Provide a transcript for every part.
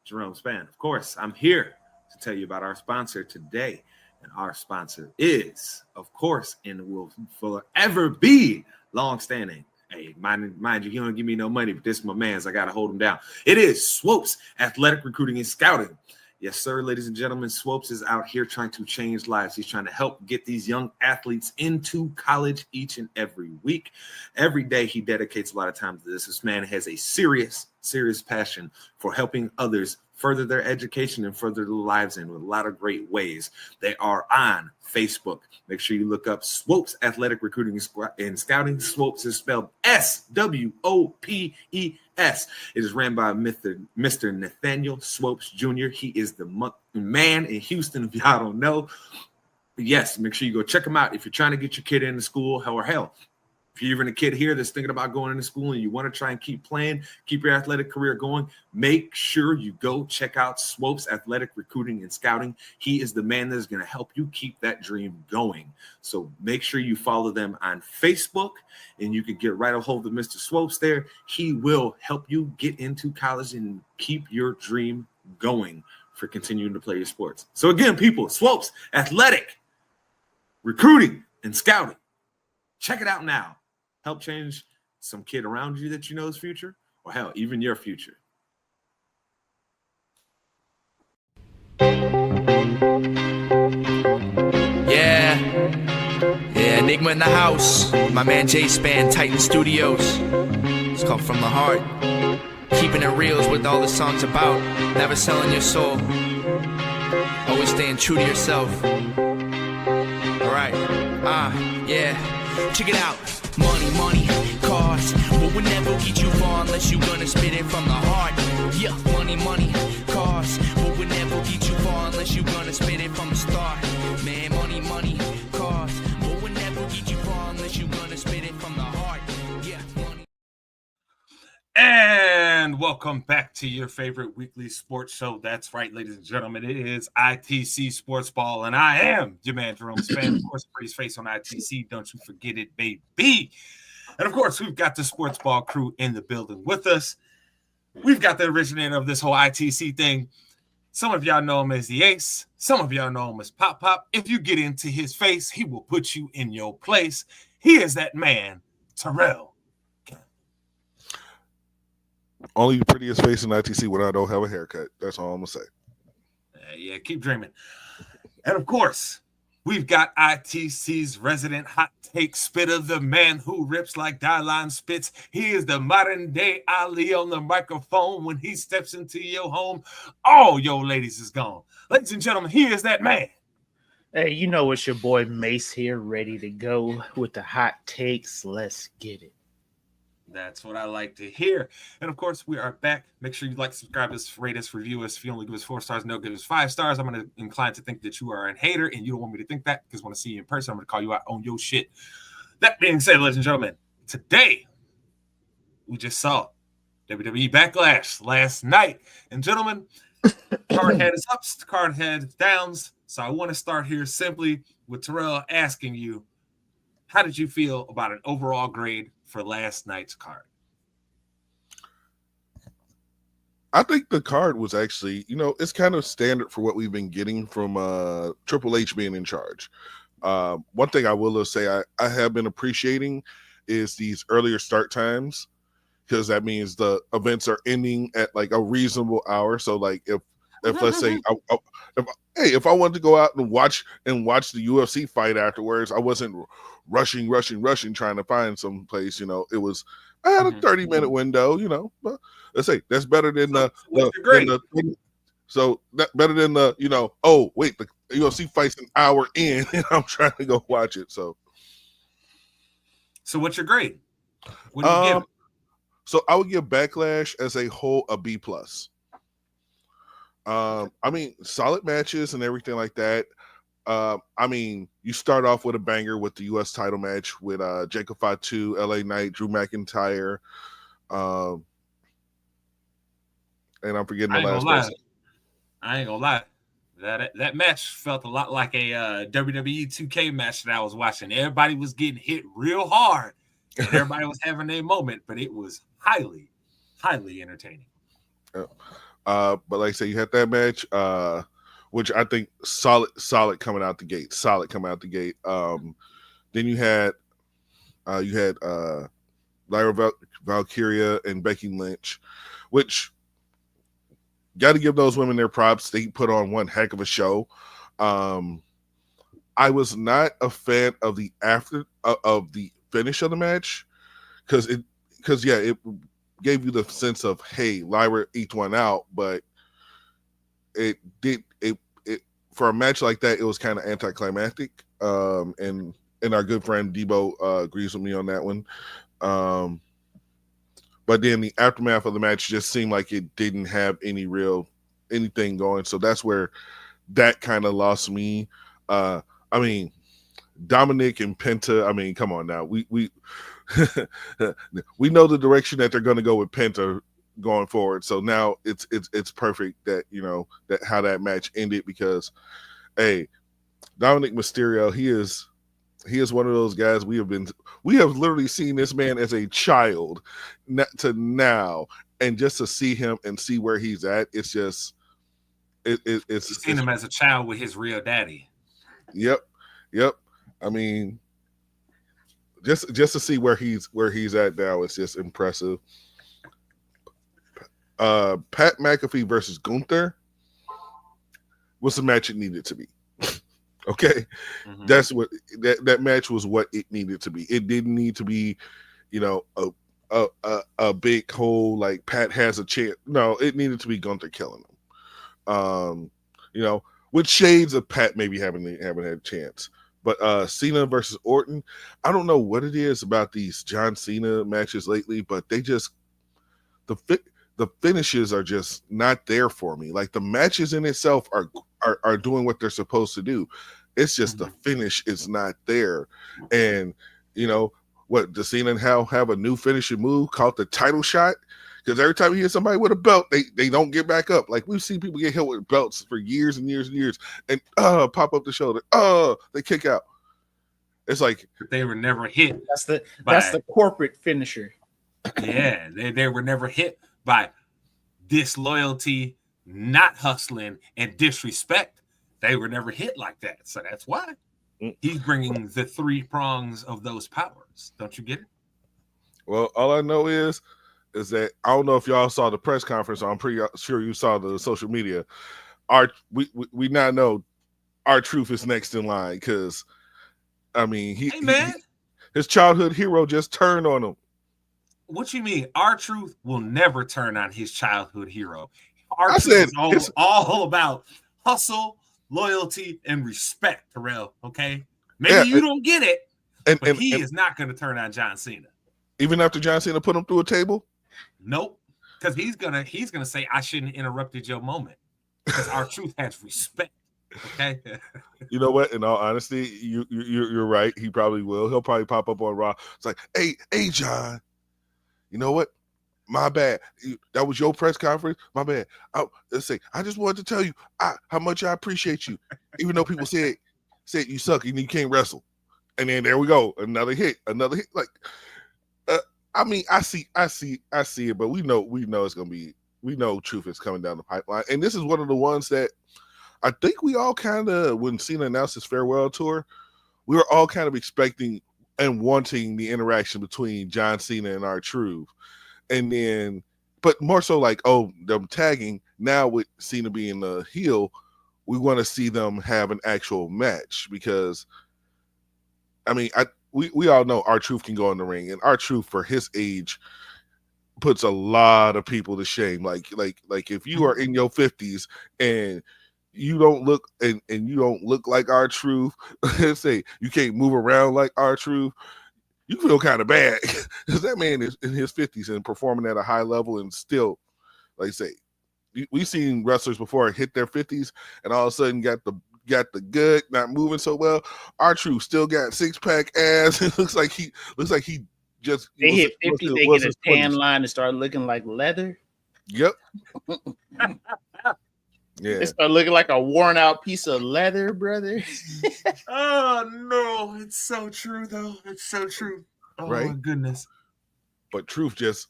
Jerome Span. Of course, I'm here to tell you about our sponsor today. And our sponsor is, of course, and will forever be long-standing. Hey, mind you, he don't give me no money, but this is my man's. I got to hold him down. It is Swopes Athletic Recruiting and Scouting. Yes, sir, ladies and gentlemen, Swopes is out here trying to change lives. He's trying to help get these young athletes into college each and every week. Every day he dedicates a lot of time to this. This man has a serious passion for helping others further their education and further their lives in with a lot of great ways. They are on Facebook. Make sure you look up Swopes Athletic Recruiting and Scouting. Swopes is spelled Swopes. It is ran by Mr. Nathaniel Swopes Jr. He is the man in Houston, if y'all don't know. But yes, make sure you go check him out if you're trying to get your kid into school, or hell, if you're even a kid here that's thinking about going into school and you want to try and keep playing, keep your athletic career going, make sure you go check out Swopes Athletic Recruiting and Scouting. He is the man that is going to help you keep that dream going. So make sure you follow them on Facebook, and you can get right a hold of Mr. Swopes there. He will help you get into college and keep your dream going for continuing to play your sports. So again, people, Swopes Athletic Recruiting and Scouting. Check it out now. Help change some kid around you that you know's future, or hell, even your future. Yeah, Enigma in the house. My man J-Span, Titan Studios. It's called From the Heart. Keeping it real is what all the song's about. Never selling your soul. Always staying true to yourself. Alright, yeah. Check it out. Money, cars, but will never get you far unless you gonna spit it from the heart. Yeah, money, cars, but will never get you far unless you gonna spit it from the start. Man, money, cars, but will never get you far unless you gonna spit it from the heart. Yeah, money. And welcome back to your favorite weekly sports show. That's right, ladies and gentlemen. It is ITC Sportsball, and I am your man, Jerome Span. Of course, pretty face on ITC. Don't you forget it, baby. And, of course, we've got the Sportsball crew in the building with us. We've got the originator of this whole ITC thing. Some of y'all know him as the Ace. Some of y'all know him as Pop Pop. If you get into his face, he will put you in your place. He is that man, Terrell. Only the prettiest face in ITC when I don't have a haircut. That's all I'm going to say. Yeah, keep dreaming. And, of course, we've got ITC's resident hot take spitter, the man who rips like Dylon spits. He is the modern-day Ali on the microphone. When he steps into your home, all your ladies is gone. Ladies and gentlemen, he is that man. Hey, you know it's your boy Mace here, ready to go with the hot takes. Let's get it. That's what I like to hear. And, of course, we are back. Make sure you like, subscribe us, rate us, review us. If you only give us 4 stars, no, give us 5 stars. I'm going to incline to think that you are a hater, and you don't want me to think that because when I see you in person, I'm going to call you out on your shit. That being said, ladies and gentlemen, today we just saw WWE Backlash last night. And, gentlemen, card head is ups, card head downs. So I want to start here simply with Terrell asking you, how did you feel about an overall grade for last night's card? I think the card was actually, it's kind of standard for what we've been getting from Triple H being in charge. One thing I will say I have been appreciating is these earlier start times, because that means the events are ending at like a reasonable hour. So like if let's say if I wanted to go out and watch the UFC fight afterwards, I wasn't rushing trying to find some place. It was, I had a 30-minute window. But let's say that's better than better than oh wait, the UFC fight's an hour in and I'm trying to go watch it. So what's your grade? What do you give it? So I would give Backlash as a whole a B+. I mean, solid matches and everything like that. I mean, you start off with a banger with the U.S. title match with Jacob Fatu, LA Knight, Drew McIntyre, and I'm forgetting the last person. I ain't gonna lie. That match felt a lot like a WWE 2K match that I was watching. Everybody was getting hit real hard, and everybody was having their moment, but it was highly, highly entertaining. But like I say, you had that match, which I think solid coming out the gate. Solid coming out the gate. Then you had Lyra Valkyria and Becky Lynch, which got to give those women their props. They put on one heck of a show. I was not a fan of the finish of the match because it gave you the sense of, hey, Lyra eked one out, but it for a match like that, it was kind of anticlimactic. And our good friend Debo agrees with me on that one. But then the aftermath of the match just seemed like it didn't have anything going. So that's where that kind of lost me. I mean, Dominic and Penta, I mean, come on now. We we know the direction that they're going to go with Penta going forward. So now it's perfect that, that how that match ended, because hey, Dominic Mysterio, he is one of those guys we have literally seen this man as a child to now, and just to see him and see where he's at, it's just You've seen him as a child with his real daddy. Yep. I mean, just to see where he's at now, it's just impressive. Pat McAfee versus Gunther was the match it needed to be. Okay, that's what that match was. What it needed to be. It didn't need to be, a big hole like Pat has a chance. No, it needed to be Gunther killing him. With shades of Pat maybe haven't had a chance. But Cena versus Orton, I don't know what it is about these John Cena matches lately, but they just the finishes are just not there for me. Like, the matches in itself are doing what they're supposed to do. It's just the finish is not there. And what, does Cena have a new finishing move called the title shot? Because every time you hit somebody with a belt, they don't get back up. Like, we've seen people get hit with belts for years and years and years, and pop up the shoulder, they kick out. It's like they were never hit. That's the corporate finisher. Yeah, they were never hit by disloyalty, not hustling, and disrespect. They were never hit like that. So that's why he's bringing the three prongs of those powers. Don't you get it? Well, all I know is that I don't know if y'all saw the press conference. I'm pretty sure you saw the social media. We now know R-Truth is next in line, because I mean his childhood hero just turned on him. What you mean? R-Truth will never turn on his childhood hero. R-Truth is all about hustle, loyalty, and respect, Terrell. Okay, maybe you don't get it, but he is not going to turn on John Cena. Even after John Cena put him through a table? Nope, because he's gonna say, I shouldn't have interrupted your moment, because R-Truth has respect. Okay. You know what? In all honesty, you're right. He probably will. He'll probably pop up on Raw. It's like, hey, John. You know what? My bad. That was your press conference. My bad. Let's say I just wanted to tell you how much I appreciate you, even though people said you suck and you can't wrestle. And then there we go, another hit. Like, I mean, I see it, but we know it's gonna be. We know Truth is coming down the pipeline, and this is one of the ones that I think we all kind of, when Cena announced his farewell tour, we were all kind of expecting and wanting the interaction between John Cena and R-Truth. And then, but more so like, them tagging. Now with Cena being the heel, we want to see them have an actual match, because I mean, we all know R-Truth can go in the ring, and R-Truth for his age puts a lot of people to shame. Like if you are in your 50s and you don't look like R-Truth, say you can't move around like R-Truth, you feel kind of bad, because that man is in his 50s and performing at a high level, and still, like I say, we've seen wrestlers before hit their 50s and all of a sudden got the gut, not moving so well. R-Truth still got 6-pack ass. It looks like he just hit 50, they get a tan line and start looking like leather. Yep. Yeah. They start looking like a worn out piece of leather, brother. Oh no, it's so true though. It's so true. Oh right? My goodness. But Truth is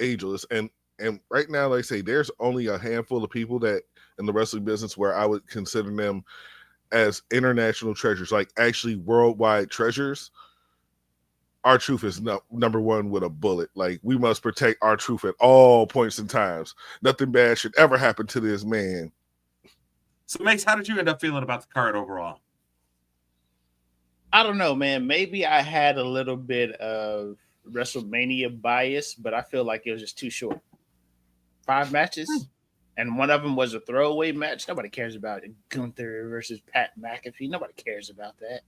ageless, and And right now, like I say, there's only a handful of people that in the wrestling business where I would consider them as international treasures, like actually worldwide treasures. R-Truth is number one with a bullet. Like, we must protect R-Truth at all points and times. Nothing bad should ever happen to this man. So, Mace, how did you end up feeling about the card overall? I don't know, man. Maybe I had a little bit of WrestleMania bias, but I feel like it was just too short. 5 matches, and one of them was a throwaway match. Nobody cares about it. Gunther versus Pat McAfee. Nobody cares about that.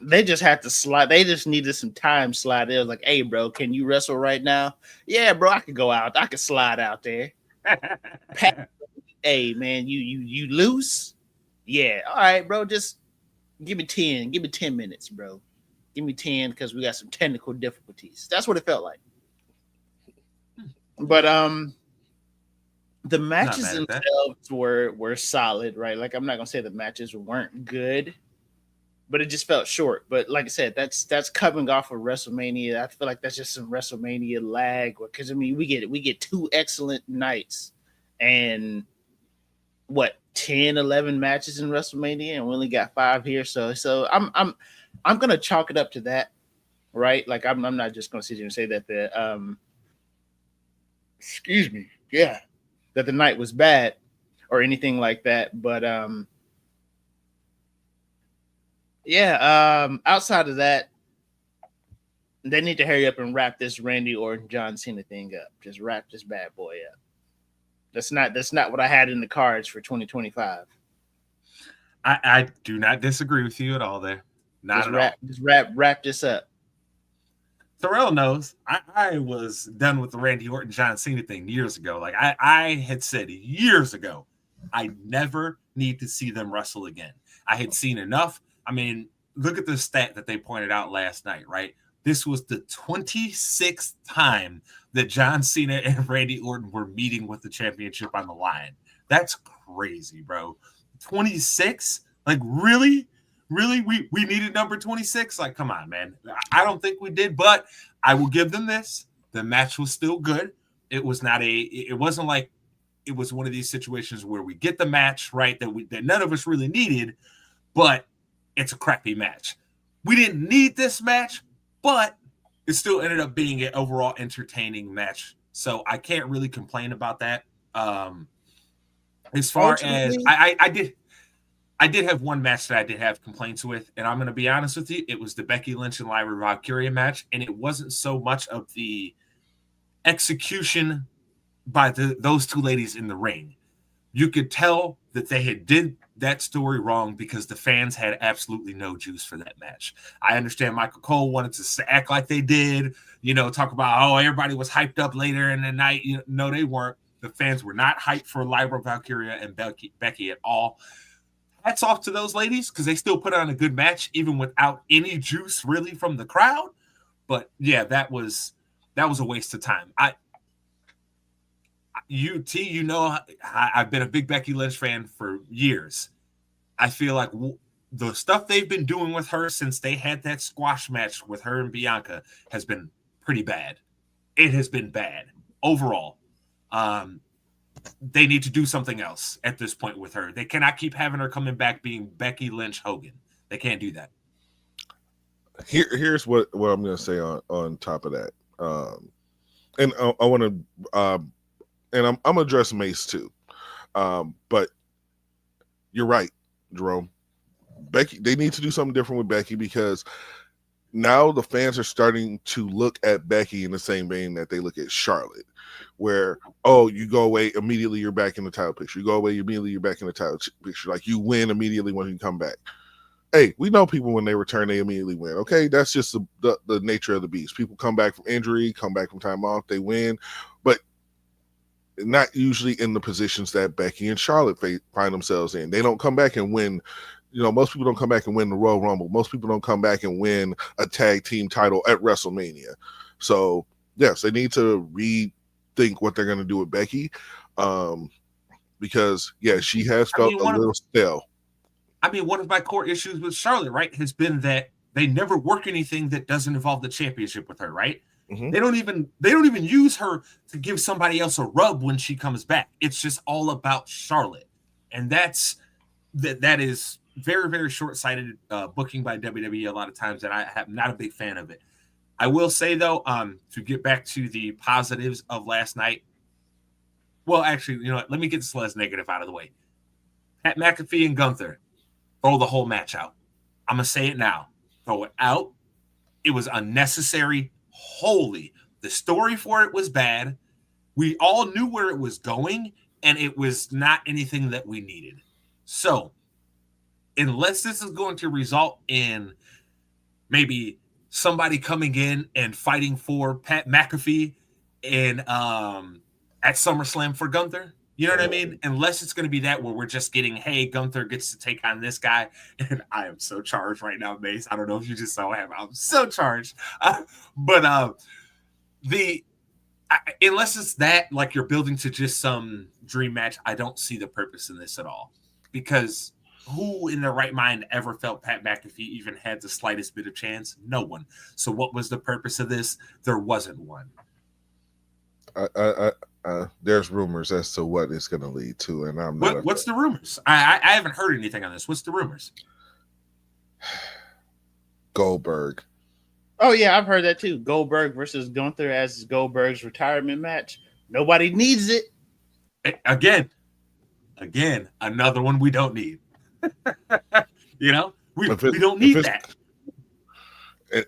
They just had to slide. They just needed some time slide. It was like, hey, bro, can you wrestle right now? Yeah, bro, I could go out. I could slide out there. Pat, hey, man, you loose? Yeah, all right, bro. Just give me 10. Give me 10 minutes, bro. Give me 10 because we got some technical difficulties. That's what it felt like. But the matches themselves were solid, right? Like, I'm not gonna say the matches weren't good, but it just felt short. But like I said, that's coming off of WrestleMania. I feel like that's just some WrestleMania lag, because I mean we get 2 excellent nights and 10, 11 matches in WrestleMania, and we only got 5 here. So I'm gonna chalk it up to that, right? Like I'm not just gonna sit here and say that the excuse me, yeah, that the night was bad or anything like that. But outside of that, they need to hurry up and wrap this Randy Orton John Cena thing up. Just wrap this bad boy up. That's not what I had in the cards for 2025. I do not disagree with you at all there. Just wrap this up. Terrell knows I was done with the Randy Orton John Cena thing years ago. Like I had said years ago, I never need to see them wrestle again. I had seen enough. I mean, look at the stat that they pointed out last night, right? This was the 26th time that John Cena and Randy Orton were meeting with the championship on the line. That's crazy, bro. 26? Like, really? Really? We needed number 26? Like, come on, man. I don't think we did, but I will give them this. The match was still good. It wasn't like it was one of these situations where we get the match, right, that none of us really needed, but it's a crappy match. We didn't need this match, but it still ended up being an overall entertaining match. So I can't really complain about that. As far as I did have one match that I did have complaints with, and I'm going to be honest with you. It was the Becky Lynch and Lyra Valkyria match, and it wasn't so much of the execution by those 2 ladies in the ring. You could tell that they had did that story wrong because the fans had absolutely no juice for that match. I understand Michael Cole wanted to act like they did, talk about, everybody was hyped up later in the night. No, they weren't. The fans were not hyped for Lyra Valkyria and Becky at all. Hats off to those ladies because they still put on a good match even without any juice really from the crowd. But yeah, that was a waste of time. I've been a big Becky Lynch fan for years. I feel like the stuff they've been doing with her since they had that squash match with her and Bianca has been pretty bad. It has been bad overall. They need to do something else at this point with her. They cannot keep having her coming back being Becky Lynch Hogan. They can't do that. Here's what I'm going to say on top of that. And I want to, and I'm going to address Mace too. But you're right, Jerome. Becky, they need to do something different with Becky because now the fans are starting to look at Becky in the same vein that they look at Charlotte, where, you go away, immediately you're back in the title picture. You go away, immediately you're back in the title picture. Like, you win immediately when you come back. Hey, we know people when they return, they immediately win. Okay, that's just the nature of the beast. People come back from injury, come back from time off, they win, but not usually in the positions that Becky and Charlotte find themselves in. They don't come back and win. Most people don't come back and win the Royal Rumble. Most people don't come back and win a tag team title at WrestleMania. So, yes, they need to rethink what they're going to do with Becky because, yeah, she has felt a little stale. I mean, one of my core issues with Charlotte, right, has been that they never work anything that doesn't involve the championship with her, right? Mm-hmm. They don't even use her to give somebody else a rub when she comes back. It's just all about Charlotte, and that is very, very short-sighted booking by WWE a lot of times, and I am not a big fan of it. I will say though, to get back to the positives of last night. Well, actually, you know what? Let me get this last negative out of the way. Pat McAfee and Gunther throw the whole match out. I'm gonna say it now. Throw it out. It was unnecessary. Holy, the story for it was bad. We all knew where it was going, and it was not anything that we needed. So, unless this is going to result in maybe somebody coming in and fighting for Pat McAfee and at SummerSlam for Gunther, you know what I mean? Unless it's going to be that where we're just getting, hey, Gunther gets to take on this guy. And I am so charged right now, Mace. I don't know if you just saw him. I'm so charged. Unless it's that, like you're building to just some dream match, I don't see the purpose in this at all. Because who in their right mind ever felt Pat McAfee even had the slightest bit of chance? No one. So what was the purpose of this? There wasn't one. There's rumors as to what it's going to lead to, and I'm not. What's the rumors? I haven't heard anything on this. What's the rumors? Goldberg. Oh yeah, I've heard that too. Goldberg versus Gunther as Goldberg's retirement match. Nobody needs it. Again, another one we don't need. You know, we don't need that.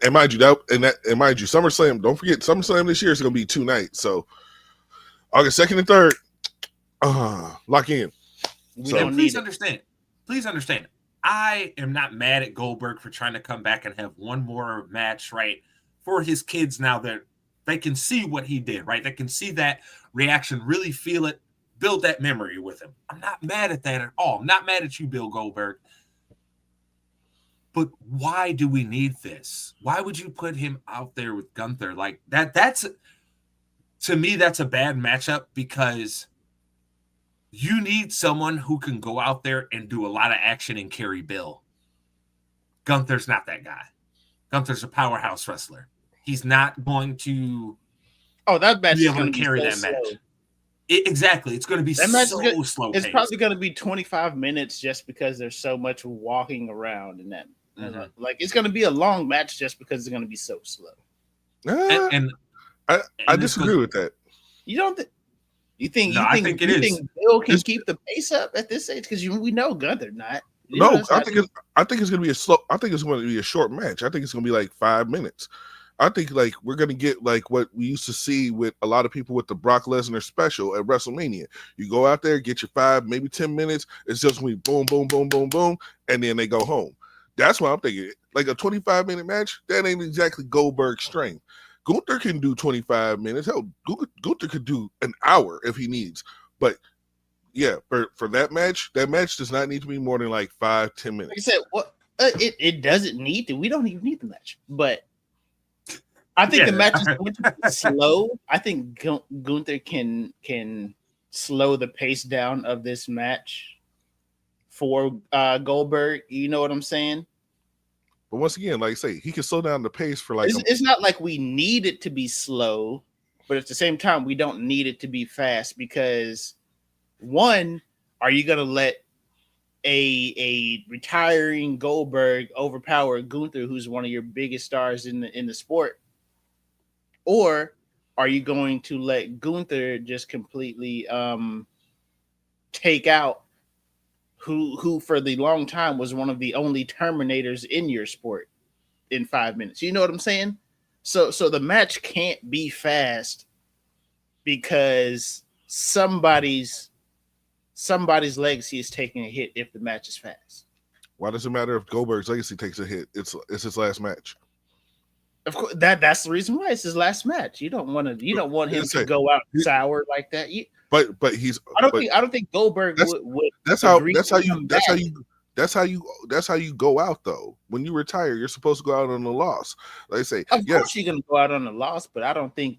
And mind you, SummerSlam. Don't forget, SummerSlam this year is going to be 2 nights. So August 2nd and 3rd, lock in. Please understand. I am not mad at Goldberg for trying to come back and have one more match, right, for his kids now that they can see what he did, right? They can see that reaction, really feel it, build that memory with him. I'm not mad at that at all. I'm not mad at you, Bill Goldberg. But why do we need this? Why would you put him out there with Gunther like that? To me, that's a bad matchup because you need someone who can go out there and do a lot of action and carry Bill. Gunther's not that guy. Gunther's a powerhouse wrestler. He's not going to that match be able to carry that slow. match. Exactly. It's going to be so slow. It's probably going to be 25 minutes just because there's so much walking around in that. Mm-hmm. Like it's going to be a long match just because it's going to be so slow. I disagree with that. You don't think? I think Bill can keep the pace up at this age because we know Gunther not. I think it's going to be a slow. I think it's going to be a short match. I think it's going to be like 5 minutes. I think like we're going to get like what we used to see with a lot of people with the Brock Lesnar special at WrestleMania. You go out there, get your 5, maybe 10 minutes. It's just going to be boom, boom, boom, boom, boom, and then they go home. That's what I'm thinking. Like a 25-minute match, that ain't exactly Goldberg's strength. Gunther can do 25 minutes. Hell, Gunther could do an hour if he needs. But yeah, for that match does not need to be more than like 5-10 minutes. Like I said, it doesn't need to. We don't even need the match. But I think the match is going to be slow. I think Gunther can slow the pace down of this match for Goldberg. You know what I'm saying? But once again, like I say, he can slow down the pace for like. It's not like we need it to be slow, but at the same time, we don't need it to be fast because, one, are you going to let a retiring Goldberg overpower Gunther, who's one of your biggest stars in the sport, or are you going to let Gunther just completely take out who for the long time was one of the only Terminators in your sport in 5 minutes? You know what I'm saying? So the match can't be fast because somebody's legacy is taking a hit if the match is fast. Why does it matter if Goldberg's legacy takes a hit? It's his last match. Of course, that's the reason why it's his last match. You don't want him to go out sour like that. But he's. I don't think Goldberg would. That's how you go out though. When you retire, you're supposed to go out on a loss. Like I say, of course you're gonna go out on a loss, but I don't think.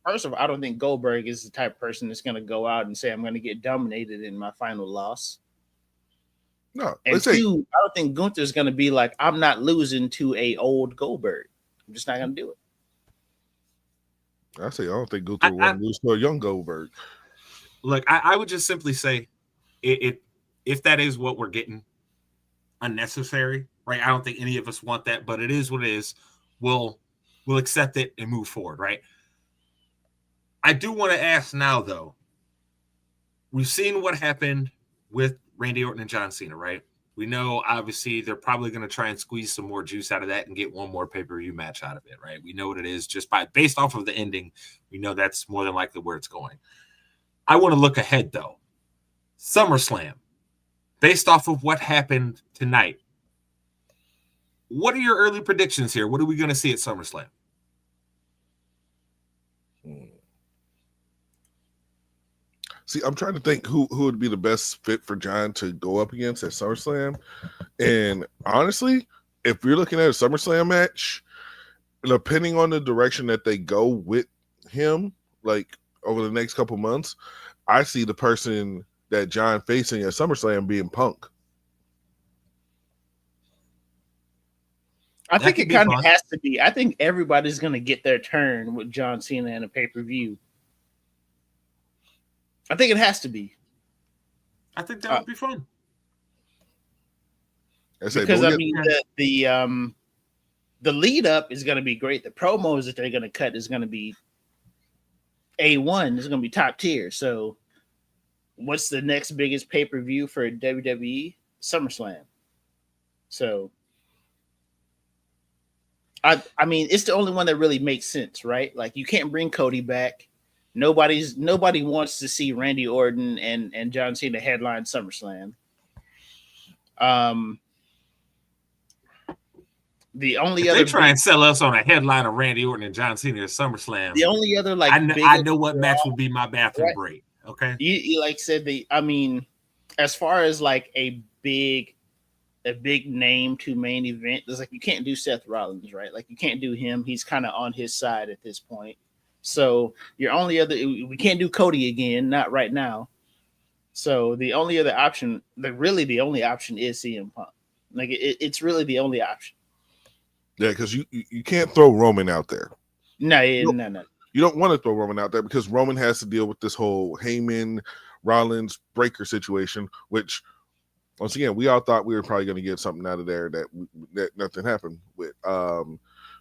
First of all, I don't think Goldberg is the type of person that's gonna go out and say I'm gonna get dominated in my final loss. No, and two, I don't think Gunther's gonna be like, I'm not losing to a old Goldberg. I'm just not gonna do it. I say I don't think Gunther want to lose to a young Goldberg. Look, I would just simply say, if that is what we're getting, unnecessary, right? I don't think any of us want that, but it is what it is. We'll accept it and move forward, right? I do want to ask now, though. We've seen what happened with Randy Orton and John Cena, right? We know, obviously, they're probably going to try and squeeze some more juice out of that and get one more pay-per-view match out of it, right? We know what it is just based off of the ending. We know that's more than likely where it's going. I want to look ahead, though. SummerSlam, based off of what happened tonight, what are your early predictions here? What are we going to see at SummerSlam? See, I'm trying to think who would be the best fit for John to go up against at SummerSlam. And honestly, if you're looking at a SummerSlam match, depending on the direction that they go with him, like over the next couple months, I see the person that John facing at SummerSlam being Punk. I think it kind of has to be. I think everybody's going to get their turn with John Cena in a pay-per-view. I think it has to be. I think that would be fun. Because I mean, the lead up is going to be great. The promos that they're going to cut is going to be A1. It's going to be top tier. So, what's the next biggest pay per view for WWE? SummerSlam. So, I mean, it's the only one that really makes sense, right? Like, you can't bring Cody back. Nobody wants to see Randy Orton and John Cena headline SummerSlam. The only other they try and sell us on a headline of Randy Orton and John Cena at SummerSlam. The only other I know what match would be my bathroom break. Okay, you like said I mean, as far as like a big name to main event, there's like you can't do Seth Rollins, right? Like you can't do him. He's kind of on his side at this point. So your only other, we can't do Cody again, not right now. So the only other option, the only option is CM Punk. Like it's really the only option. Yeah, because you can't throw Roman out there. No. You don't want to throw Roman out there because Roman has to deal with this whole Heyman, Rollins, Breaker situation, which once again we all thought we were probably going to get something out of there that nothing happened with.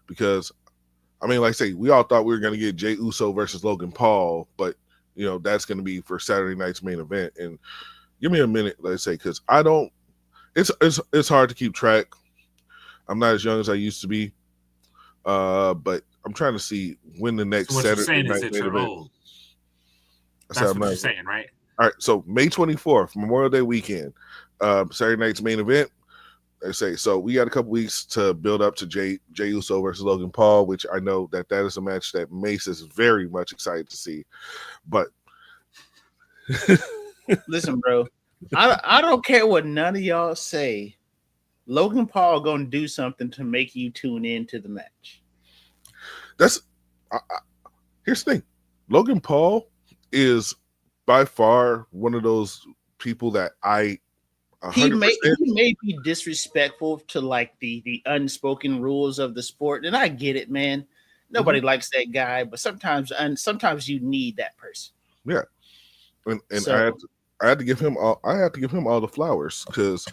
Because I mean, like I say, we all thought we were going to get Jey Uso versus Logan Paul, but you know that's going to be for Saturday night's main event. And give me a minute, let's say, because I don't. It's hard to keep track. I'm not as young as I used to be, but I'm trying to see when the next Saturday night main event. That's what you're saying, right? All right, so May 24th, Memorial Day weekend, Saturday night's main event. I say so. We got a couple weeks to build up to Jey Uso versus Logan Paul, which I know that is a match that Mace is very much excited to see. But listen, bro, I don't care what none of y'all say. Logan Paul gonna do something to make you tune into the match. Here's the thing. Logan Paul is by far one of those people that he may be disrespectful to like the unspoken rules of the sport, and I get it, man. Nobody likes that guy, but sometimes you need that person. Yeah, and so, I had to give him all the flowers because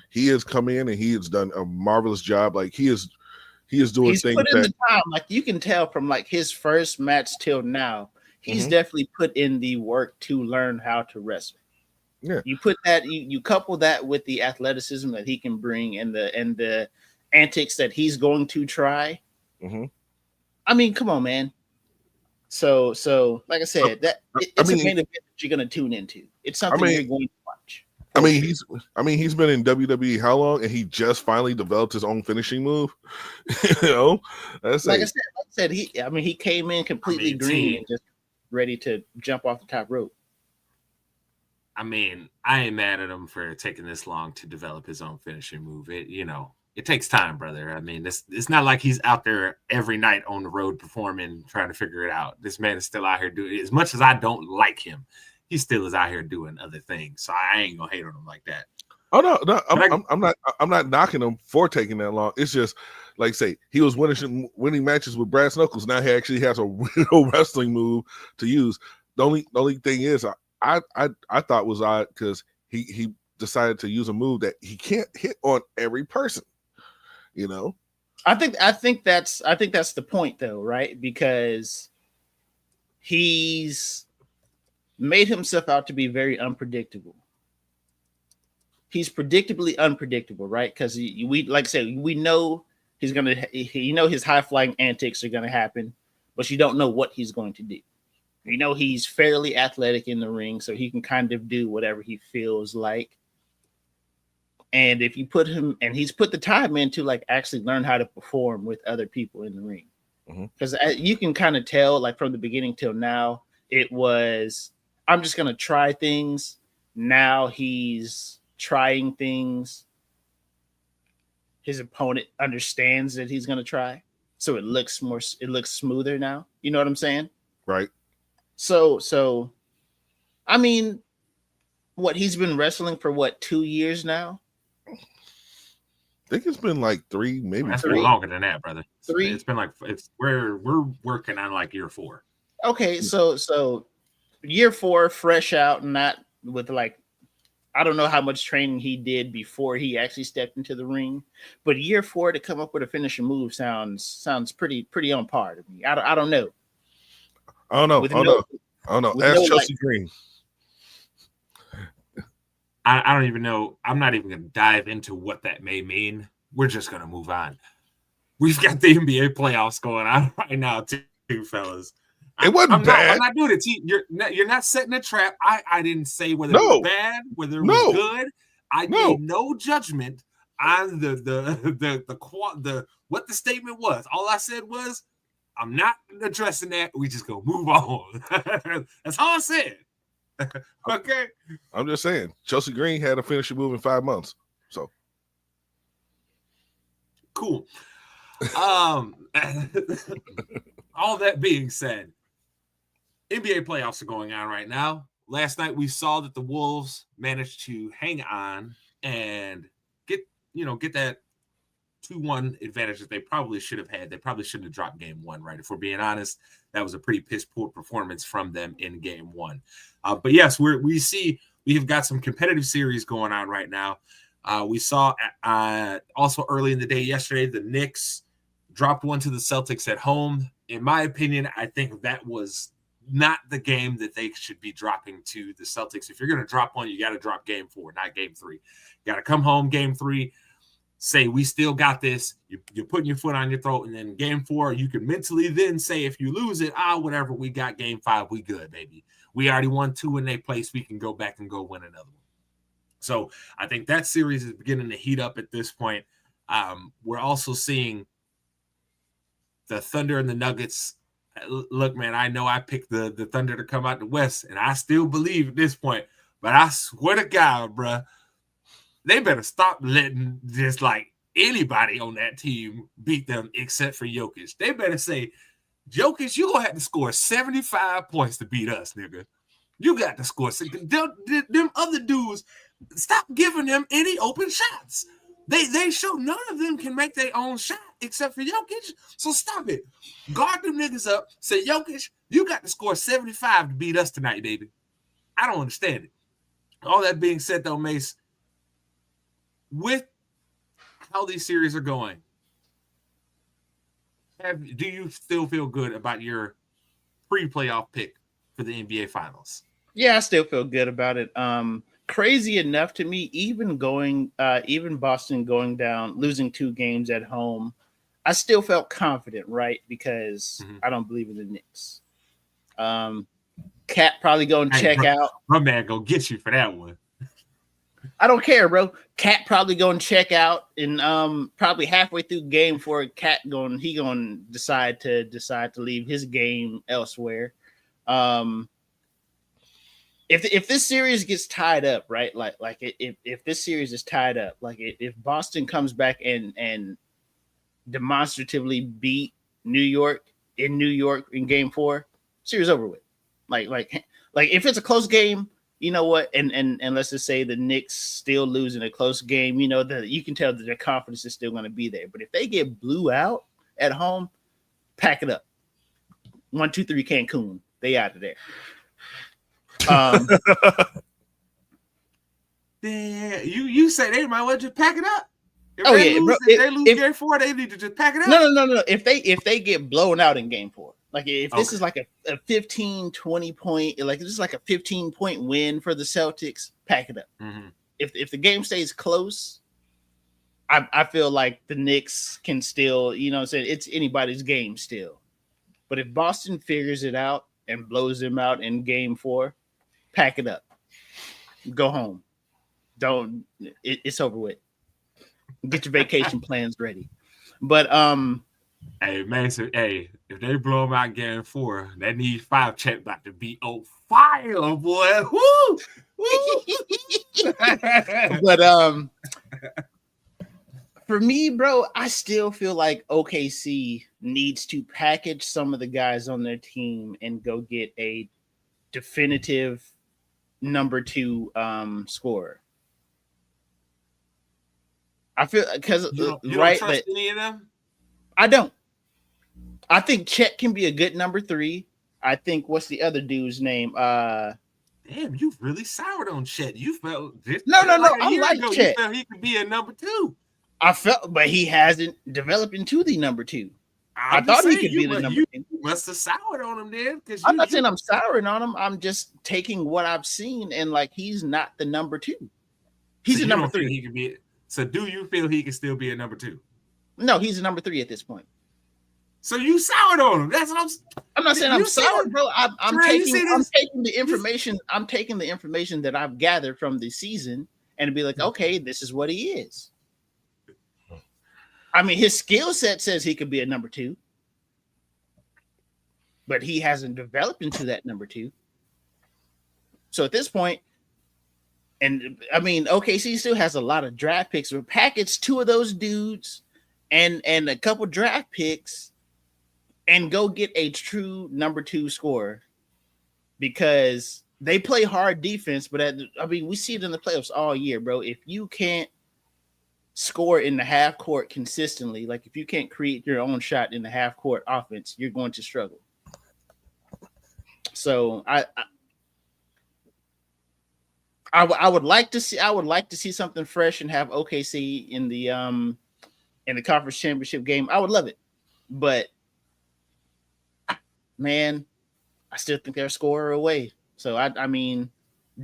he has come in and he has done a marvelous job. Like he is doing things. He's put in the time. Like you can tell from like his first match till now, he's definitely put in the work to learn how to wrestle. Yeah, you put that you couple that with the athleticism that he can bring and the antics that he's going to try. I mean, come on, man. So like I said, it's a main event that you're going to tune into. It's something you're going to watch. He's been in WWE how long, and he just finally developed his own finishing move. You know, I said, he came in completely green and just ready to jump off the top rope. I mean, I ain't mad at him for taking this long to develop his own finishing move. It takes time, brother. I mean, it's not like he's out there every night on the road performing, trying to figure it out. This man is still out here doing it. As much as I don't like him, he still is out here doing other things. So I ain't gonna hate on him like that. Oh no, I'm not knocking him for taking that long. It's just like say he was winning matches with brass knuckles. Now he actually has a real wrestling move to use. The only thing is, I thought was odd because he decided to use a move that he can't hit on every person. You know, I think that's the point though, right? Because he's made himself out to be very unpredictable. He's predictably unpredictable, right? Because we like I said, we know he's gonna, his high flying antics are gonna happen, but you don't know what he's going to do. You know, he's fairly athletic in the ring, so he can kind of do whatever he feels like. And if you put him, and he's put the time in to like actually learn how to perform with other people in the ring, because you can kind of tell, like from the beginning till now, it was I'm just gonna try things. Now he's trying things. His opponent understands that he's gonna try, so it looks smoother now. You know what I'm saying? Right. So, I mean, what he's been wrestling for 2 years now? I think it's been like 3, maybe That's 4. been longer than that, brother. 3. It's been like we're working on like year 4. Okay, so year 4, fresh out, not with like, I don't know how much training he did before he actually stepped into the ring, but year 4 to come up with a finishing move sounds pretty on par to me. I don't know. I don't know. Ask Chelsea Green. I don't even know. I'm not even going to dive into what that may mean. We're just going to move on. We've got the NBA playoffs going on right now, too, fellas. It wasn't bad. I'm not doing it. You're not setting a trap. I didn't say whether it was bad, whether it was good. I made no judgment on the what the statement was. All I said was, I'm not addressing that. We just gonna move on. That's all I said. Okay. I'm just saying, Chelsea Green had a finishing move in 5 months. So cool. All that being said, NBA playoffs are going on right now. Last night we saw that the Wolves managed to hang on and get that 2-1 advantage that they probably should have had. They probably shouldn't have dropped game 1, right? If we're being honest, that was a pretty piss poor performance from them in game 1. But yes, we have got some competitive series going on right now. We saw also early in the day yesterday, the Knicks dropped one to the Celtics at home. In my opinion, I think that was not the game that they should be dropping to the Celtics. If you're going to drop one, you got to drop game 4, not game 3. You got to come home game 3, say, we still got this. You're putting your foot on your throat. And then game 4, you can mentally then say, if you lose it, whatever, we got game 5. We good, baby. We already won 2 in their place. We can go back and go win another one. So I think that series is beginning to heat up at this point. We're also seeing the Thunder and the Nuggets. Look, man, I know I picked the Thunder to come out the West, and I still believe at this point, but I swear to God, bro, they better stop letting just like anybody on that team beat them except for Jokic. They better say, Jokic, you're going to have to score 75 points to beat us, nigga. You got to score. Them other dudes, stop giving them any open shots. They show none of them can make their own shot except for Jokic. So stop it. Guard them niggas up. Say, Jokic, you got to score 75 to beat us tonight, baby. I don't understand it. All that being said, though, Mace, with how these series are going, do you still feel good about your pre-playoff pick for the NBA Finals? Yeah, I still feel good about it. Crazy enough to me, even Boston going down, losing 2 games at home, I still felt confident, right? Because I don't believe in the Knicks. Cat probably going to check out. My man gonna get you for that one. I don't care, bro. Cat probably going to check out, and probably halfway through game 4, Cat going to decide to leave his game elsewhere. If this series gets tied up, right? If this series is tied up, like if Boston comes back and demonstratively beat New York in game 4, series over with. Like if it's a close game, you know what? And let's just say the Knicks still losing a close game. You know that you can tell that their confidence is still going to be there. But if they get blew out at home, pack it up. 1, 2, 3, Cancun. They out of there. Yeah, you say they might well just pack it up. If Oh, they yeah, lose, bro, if they lose game 4, they need to just pack it up. No. If they get blown out in game 4, like if this Okay. is like a 15, 20 point, like this is like a 15-point win for the Celtics, pack it up. Mm-hmm. If the game stays close, I feel like the Knicks can still, you know what I'm saying, it's anybody's game still. But if Boston figures it out and blows them out in game 4, pack it up. Go home. It's over with. Get your vacation plans ready. But Hey man, so hey, if they blow them out game 4, that need 5 check about to be on fire, boy. Woo! Woo! but for me, bro, I still feel like OKC needs to package some of the guys on their team and go get a definitive number 2 scorer. I feel because you don't right, trust but any of them? I don't. I think Chet can be a good number 3. I think what's the other dude's name? Damn, you've really soured on Chet. You felt this. No. a I year like ago, Chet. You felt he could be a number 2. I felt, but he hasn't developed into the number 2. I I'm thought just he saying, could be the number you 2. must have soured on him then, because I'm not saying I'm souring on him. I'm just taking what I've seen and like he's not the number 2. He's a number 3. He could be. So, do you feel he can still be a number 2? No, he's a number 3 at this point. So you soured on him. That's what I'm not saying I'm sour, bro. I'm taking the information. I'm taking the information that I've gathered from the season and be like, okay, this is what he is. I mean, his skill set says he could be a number 2, but he hasn't developed into that number 2. So at this point, and I mean, OKC still has a lot of draft picks. But package 2 of those dudes and a couple draft picks and go get a true number 2 scorer, because they play hard defense. But we see it in the playoffs all year, bro. If you can't score in the half court consistently, like if you can't create your own shot in the half court offense, you're going to struggle. So I would like to see something fresh and have OKC in the conference championship game. I would love it, but man, I still think they're a scorer away. So I mean,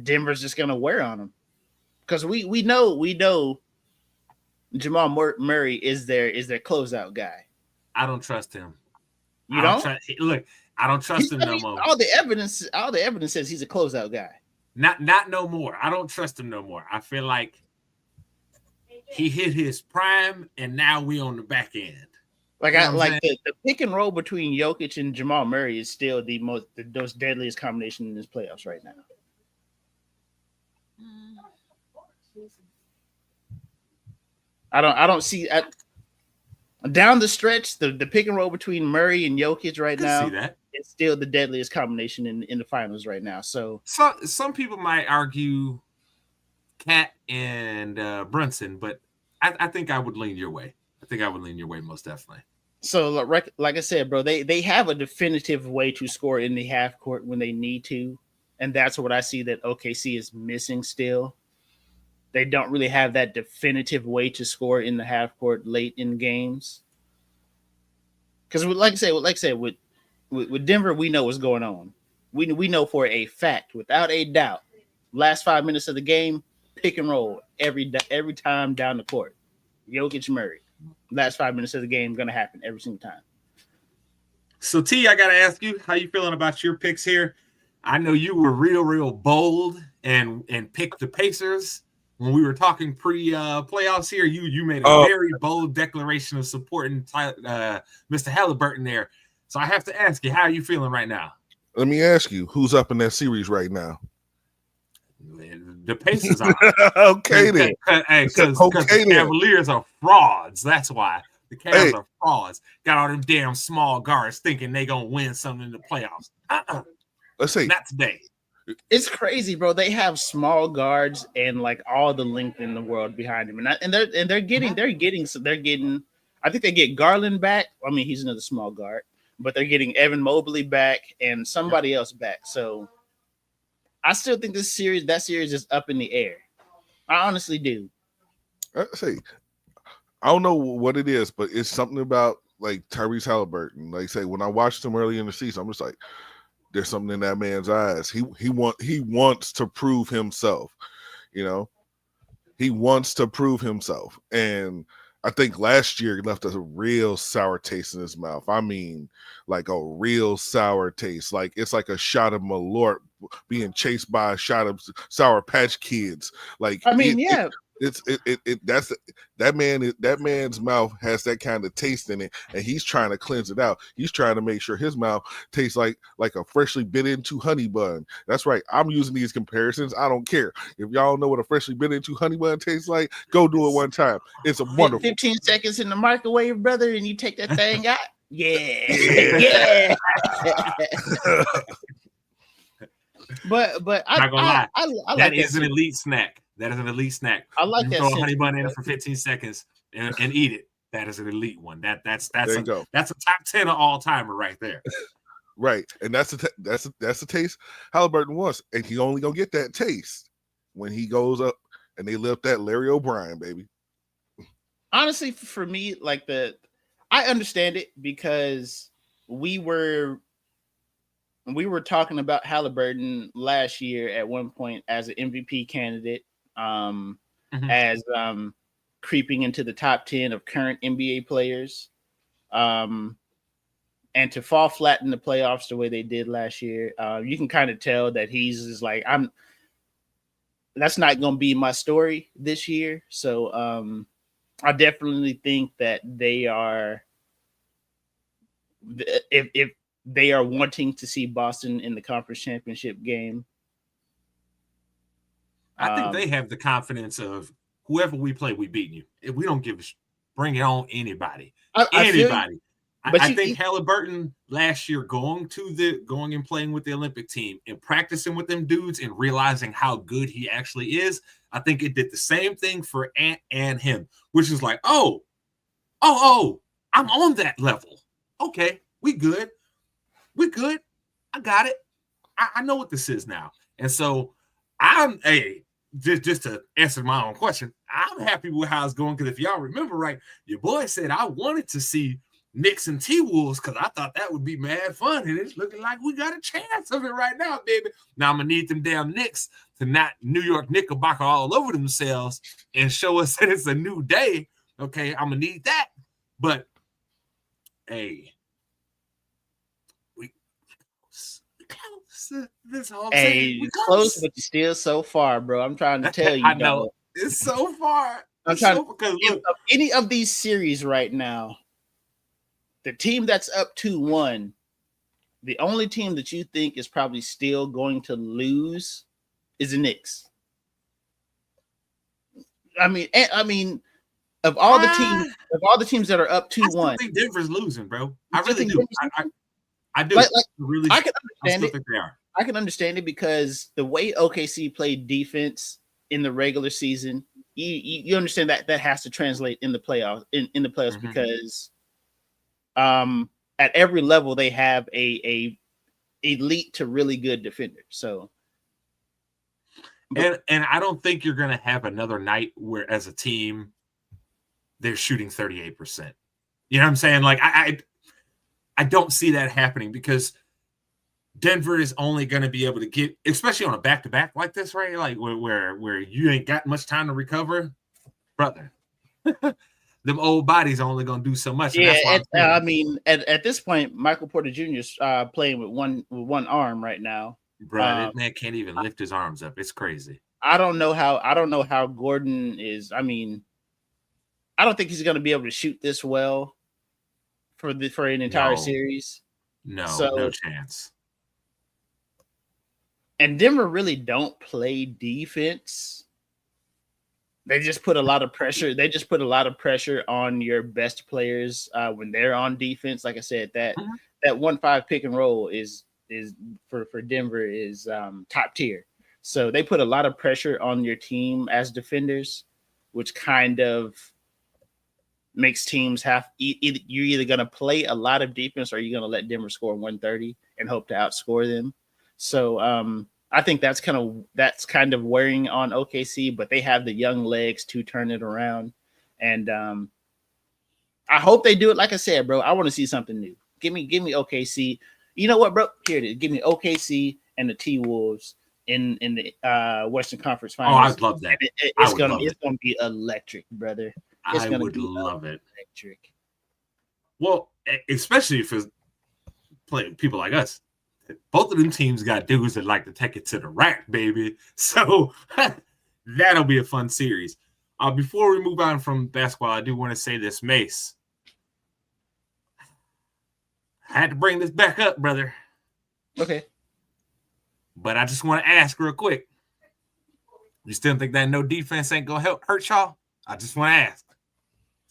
Denver's just gonna wear on them, because we know Jamal Murray is their closeout guy. I don't trust him. You don't? Look, I don't trust him no more. All the evidence says he's a closeout guy. Not no more. I don't trust him no more. I feel like he hit his prime, and now we on the back end. Like You know what I'm the pick and roll between Jokic and Jamal Murray is still the most deadliest combination in this playoffs right now. I don't see down the stretch the pick and roll between Murray and Jokic right now. See that? It's still the deadliest combination in the finals right now. So some people might argue Cat and Brunson, but I think I would lean your way. I think I would lean your way most definitely. So like I said, bro, they have a definitive way to score in the half court when they need to, and that's what I see that OKC is missing still. They don't really have that definitive way to score in the half court late in games. Because like I said, with Denver, we know what's going on. We know for a fact, without a doubt, last 5 minutes of the game, pick and roll every time down the court. Jokic, Murray. Last 5 minutes of the game going to happen every single time. So T, I got to ask you, how you feeling about your picks here? I know you were real bold and picked the Pacers when we were talking pre-playoffs here. You made a very bold declaration of supporting Mr. Halliburton there. So I have to ask you, how are you feeling right now? Let me ask you, who's up in that series right now? The Pacers are. Okay, then. Because the Cavaliers are frauds. That's why. The Cavs are frauds. Got all them damn small guards thinking they going to win something in the playoffs. Let's say, not today. It's crazy, bro. They have small guards and like all the length in the world behind him, and they're getting. I think they get Garland back. I mean, he's another small guard, but they're getting Evan Mobley back and somebody else back. So I still think that series is up in the air. I honestly do. I say, I don't know what it is, but it's something about like Tyrese Halliburton. Like say, when I watched him early in the season, I'm just like, there's something in that man's eyes. He wants to prove himself. You know, he wants to prove himself, and I think last year left us a real sour taste in his mouth. I mean, like a real sour taste. Like it's like a shot of Malort being chased by a shot of Sour Patch Kids. Like I mean, yeah. That man's mouth has that kind of taste in it, and he's trying to cleanse it out. He's trying to make sure his mouth tastes like a freshly bit into honey bun. That's right. I'm using these comparisons. I don't care if y'all know what a freshly bit into honey bun tastes like. Go do it one time. It's a wonderful. 15 seconds in the microwave, brother, and you take that thing out. Yeah. But I'm not gonna lie. I That like is an elite snack. That is an elite snack. I like you that. Throw a honey bun in for 15 seconds and eat it. That is an elite one. That's a top 10 of all timer right there. Right, and that's the taste Halliburton wants, and he only gonna get that taste when he goes up and they lift that Larry O'Brien, baby. Honestly, for me, like I understand it because we were talking about Halliburton last year at one point as an MVP candidate, as creeping into the top 10 of current NBA players, and to fall flat in the playoffs the way they did last year, you can kind of tell that he's just like, that's not going to be my story this year. So I definitely think that they are, if they are wanting to see Boston in the conference championship game. I think they have the confidence of whoever we play, we beating you. If we don't bring it on anybody. Anybody. I think Halliburton last year going and playing with the Olympic team and practicing with them dudes and realizing how good he actually is. I think it did the same thing for Ant and him, which is like, oh, I'm on that level. Okay, we good. I got it. I know what this is now. And so just to answer my own question, I'm happy with how it's going, because if y'all remember right, your boy said I wanted to see Knicks and T-Wolves because I thought that would be mad fun, and it's looking like we got a chance of it right now, baby. Now I'm going to need them damn Knicks to not New York Knickerbocker all over themselves and show us that it's a new day. Okay, I'm going to need that. But, hey, this whole close, but you're still so far, bro. I'm trying to tell you. I know it's so far. Any of these series right now, the team that's up 2-1, the only team that you think is probably still going to lose is the Knicks. I mean, of all the teams that are up 2-1, I think Denver's losing, bro. I really do. I do. Really, I can understand it. I can understand it because the way OKC played defense in the regular season, you understand that has to translate in the playoffs. In the playoffs, because at every level they have a elite to really good defender. So, and I don't think you're going to have another night where, as a team, they're shooting 38%. You know what I'm saying? Like I don't see that happening, because Denver is only going to be able to get, especially on a back-to-back like this, right? Like where you ain't got much time to recover, brother. Them old bodies are only going to do so much. Yeah, I mean, at this point, Michael Porter Jr. is playing with one arm right now. Bro, that man can't even lift his arms up. It's crazy. I don't know how Gordon is. I mean, I don't think he's going to be able to shoot this well for an entire series. No chance. And Denver really don't play defense. They just put a lot of pressure. They just put a lot of pressure on your best players when they're on defense. Like I said, that 1-5 pick and roll is for Denver is top tier. So they put a lot of pressure on your team as defenders, which kind of makes teams have you're either going to play a lot of defense or you're going to let Denver score 130 and hope to outscore them. So I think that's kind of wearing on OKC, but they have the young legs to turn it around. And I hope they do it. Like I said, bro, I want to see something new. Give me OKC. You know what, bro? Here it is. Give me OKC and the T-Wolves in the Western Conference Finals. I'd love that. It's gonna be electric, brother. I would love it. Electric. Well, especially if it's playing people like us. Both of them teams got dudes that like to take it to the rack, baby. So that'll be a fun series. Before we move on from basketball, I do want to say this, Mace. I had to bring this back up, brother. Okay. But I just want to ask real quick. You still think that no defense ain't going to hurt y'all? I just want to ask.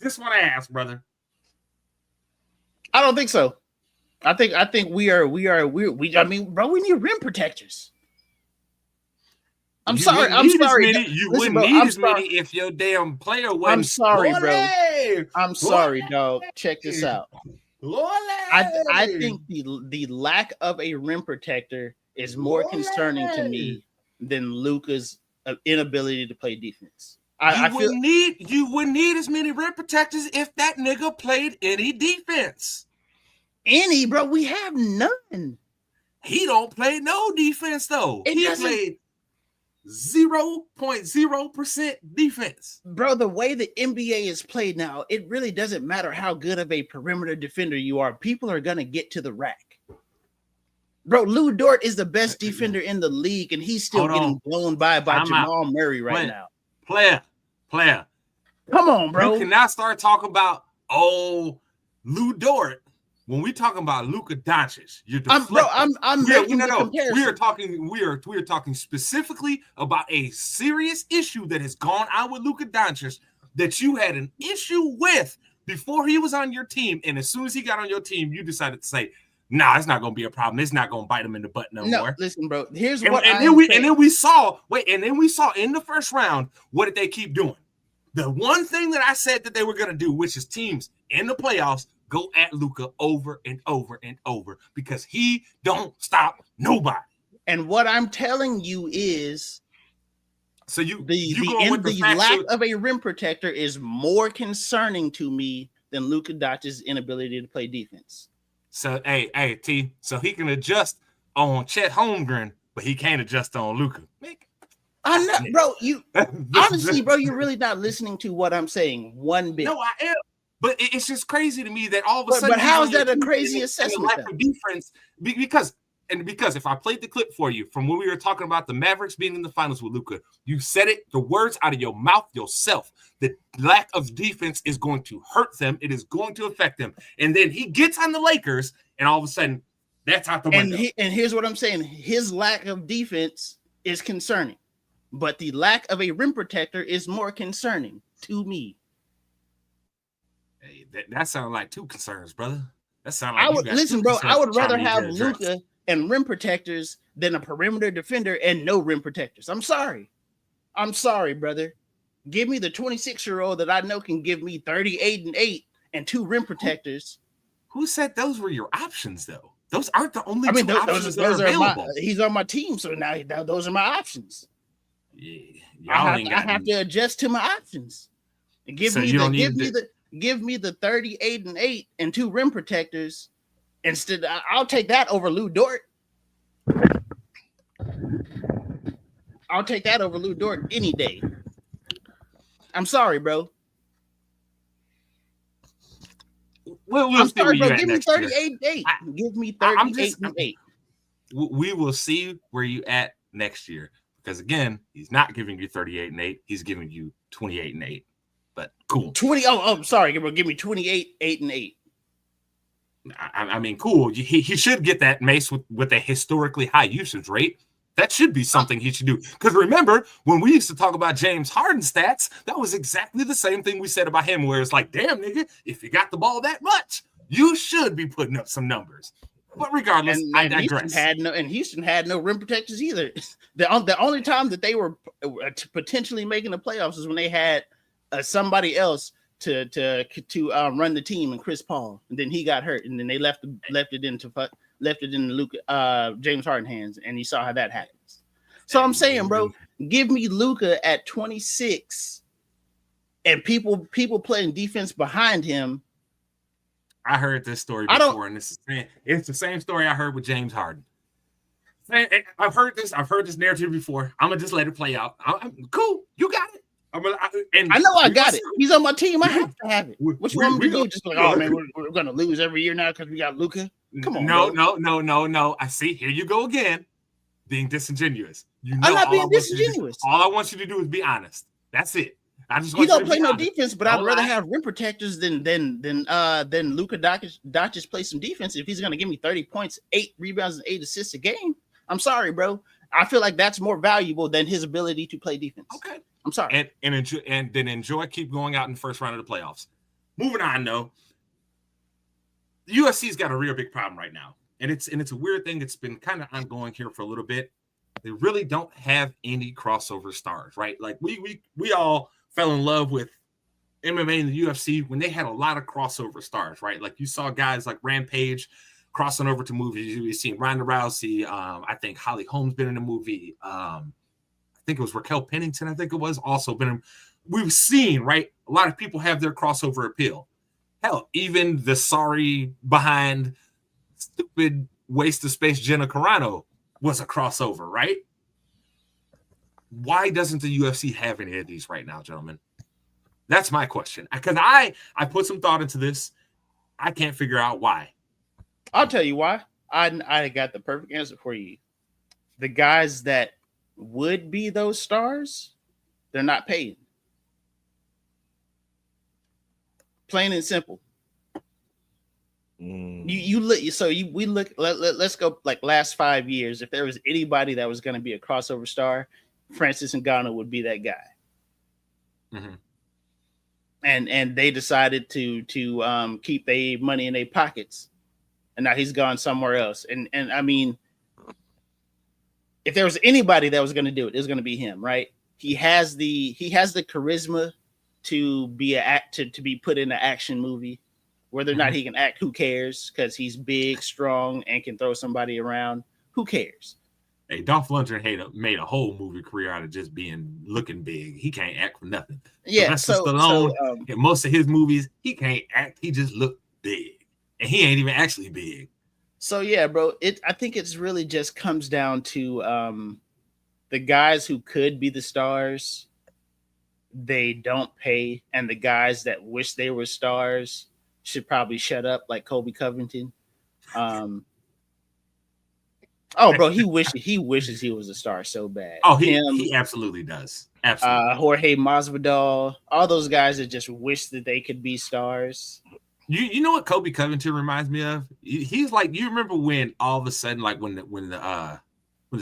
Just want to ask, brother. I don't think so. I think I mean, bro, we need rim protectors. I'm sorry. You wouldn't need as many if your damn player wasn't. I'm sorry, bro. I'm sorry, dog. Check this out. I think the lack of a rim protector is more concerning to me than Luka's inability to play defense. You wouldn't need as many rim protectors if that nigga played any defense. Any, bro, we have none. He don't play no defense though. He played 0.0% defense. Bro, the way the NBA is played now, it really doesn't matter how good of a perimeter defender you are. People are going to get to the rack. Bro, Lou Dort is the best defender in the league, and he's still getting blown by Jamal Murray right now. Player. Come on, bro. You cannot start talking about, Lou Dort. When we talking about Luka Doncic, we are talking specifically about a serious issue that has gone on with Luka Doncic that you had an issue with before he was on your team, and as soon as he got on your team, you decided to say, "Nah, it's not going to be a problem. It's not going to bite him in the butt no more." Listen, bro. Then we saw in the first round, what did they keep doing? The one thing that I said that they were going to do, which is teams in the playoffs go at Luka over and over and over because he don't stop nobody. And what I'm telling you is, so the lack of a rim protector is more concerning to me than Luka Doncic's inability to play defense. So T, so he can adjust on Chet Holmgren, but he can't adjust on Luka. I'm not, bro. You honestly, bro, you're really not listening to what I'm saying one bit. No, I am. But it's just crazy to me that all of a sudden. But how is that a crazy assessment? Lack of defense, because if I played the clip for you from when we were talking about the Mavericks being in the finals with Luka, you said it, the words out of your mouth yourself. The lack of defense is going to hurt them. It is going to affect them. And then he gets on the Lakers, and all of a sudden, that's out the window. And here's what I'm saying: his lack of defense is concerning, but the lack of a rim protector is more concerning to me. Hey, that sounds like two concerns, brother. That sounds like I would rather have Luka and rim protectors than a perimeter defender and no rim protectors. I'm sorry, brother. Give me the 26-year-old that I know can give me 38 and 8 and 2 rim protectors. Who said those were your options, though? Those aren't the only two options that are available. He's on my team, so now those are my options. Yeah, I have to adjust to my options. Give me the 38 and 8 and 2 rim protectors. Instead, I'll take that over Lou Dort. I'll take that over Lou Dort any day. I'm sorry, bro. I'm sorry, bro. Give me 38 and 8. Give me 38 and 8. We will see where you at next year. Because again, he's not giving you 38 and 8. He's giving you 28 and 8. But cool. 20. Oh, sorry. Give me 28, 8 and 8. I mean, cool. He should get that, Mace, with a historically high usage rate. That should be something he should do. Because remember, when we used to talk about James Harden stats, that was exactly the same thing we said about him, where it's like, damn, nigga, if you got the ball that much, you should be putting up some numbers. But regardless, I digress. Houston had no rim protectors either. The only time that they were potentially making the playoffs is when they had somebody else to run the team, and Chris Paul, and then he got hurt, and then they left it in Luka James Harden hands, and you saw how that happens. So I'm saying, bro, give me Luka at 26, and people playing defense behind him. I heard this story before, and it's the same story I heard with James Harden. I've heard this narrative before. I'm gonna just let it play out. I'm cool. You got it. I know I got it. He's on my team. I have to have it. What you want me to do? Just like, oh man, we're gonna lose every year now because we got Luka. Come on. No. I see. Here you go again, being disingenuous. You know, I'm not being disingenuous. All I want you to do is be honest. That's it. He don't play no defense, but I'd rather have rim protectors than Luka Doncic play some defense. If he's gonna give me 30 points, 8 rebounds, and 8 assists a game, I'm sorry, bro. I feel like that's more valuable than his ability to play defense. Okay, I'm sorry. And then enjoy keep going out in the first round of the playoffs. Moving on, though, the UFC's got a real big problem right now, and it's a weird thing. It's been kind of ongoing here for a little bit. They really don't have any crossover stars, right? Like we all fell in love with MMA and the UFC when they had a lot of crossover stars, right? Like you saw guys like Rampage crossing over to movies. You've seen Ronda Rousey. I think Holly Holm's been in a movie. I think it was Raquel Pennington. I think it was also been in. We've seen, right? A lot of people have their crossover appeal. Hell, even the sorry behind stupid waste of space Jenna Carano was a crossover, right? Why doesn't the UFC have any of these right now, gentlemen? That's my question. Because I put some thought into this. I can't figure out why. I'll tell you why. I got the perfect answer for you. The guys that would be those stars, they're not paid. Plain and simple. Let's go like last 5 years. If there was anybody that was going to be a crossover star, Francis Ngannou would be that guy. Mm-hmm. And they decided to keep their money in their pockets, and now he's gone somewhere else. And I mean, if there was anybody that was going to do it was going to be him, right? He has the charisma to be to be put in an action movie. Whether or not he can act, who cares? Because he's big, strong, and can throw somebody around. Who cares? Hey, Dolph Lundgren made a whole movie career out of just looking big. He can't act for nothing. Yeah, Stallone, in most of his movies, he can't act. He just looked big, and he ain't even actually big. So yeah, bro. I think it's really just comes down to the guys who could be the stars. They don't pay, and the guys that wish they were stars should probably shut up, like Kobe Covington. Bro, he wishes he was a star so bad. Oh, he absolutely does. Absolutely. Jorge Masvidal, all those guys that just wish that they could be stars. You know what Kobe Covington reminds me of? He's like, you remember when all of a sudden, like when the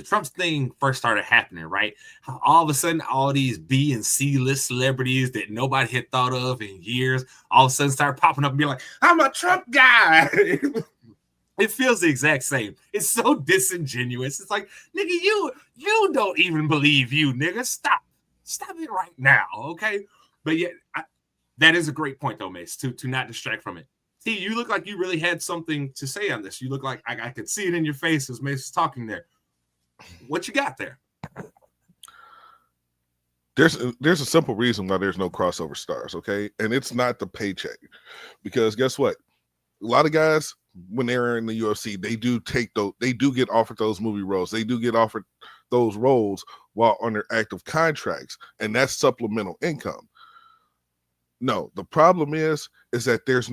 Trump thing first started happening, right? How all of a sudden, all these B and C list celebrities that nobody had thought of in years, all of a sudden started popping up and being like, I'm a Trump guy. It feels the exact same. It's so disingenuous. It's like, nigga, you don't even believe you, nigga. Stop it right now, okay? But yeah, that is a great point, though, Mace, to not distract from it. See, you look like you really had something to say on this. You look like I could see it in your face as Mace was talking there. What you got there? There's a simple reason why there's no crossover stars, okay? And it's not the paycheck. Because guess what? A lot of guys, when they're in the UFC, they do get offered those movie roles. They do get offered those roles while under active contracts, and that's supplemental income. No, the problem is that there's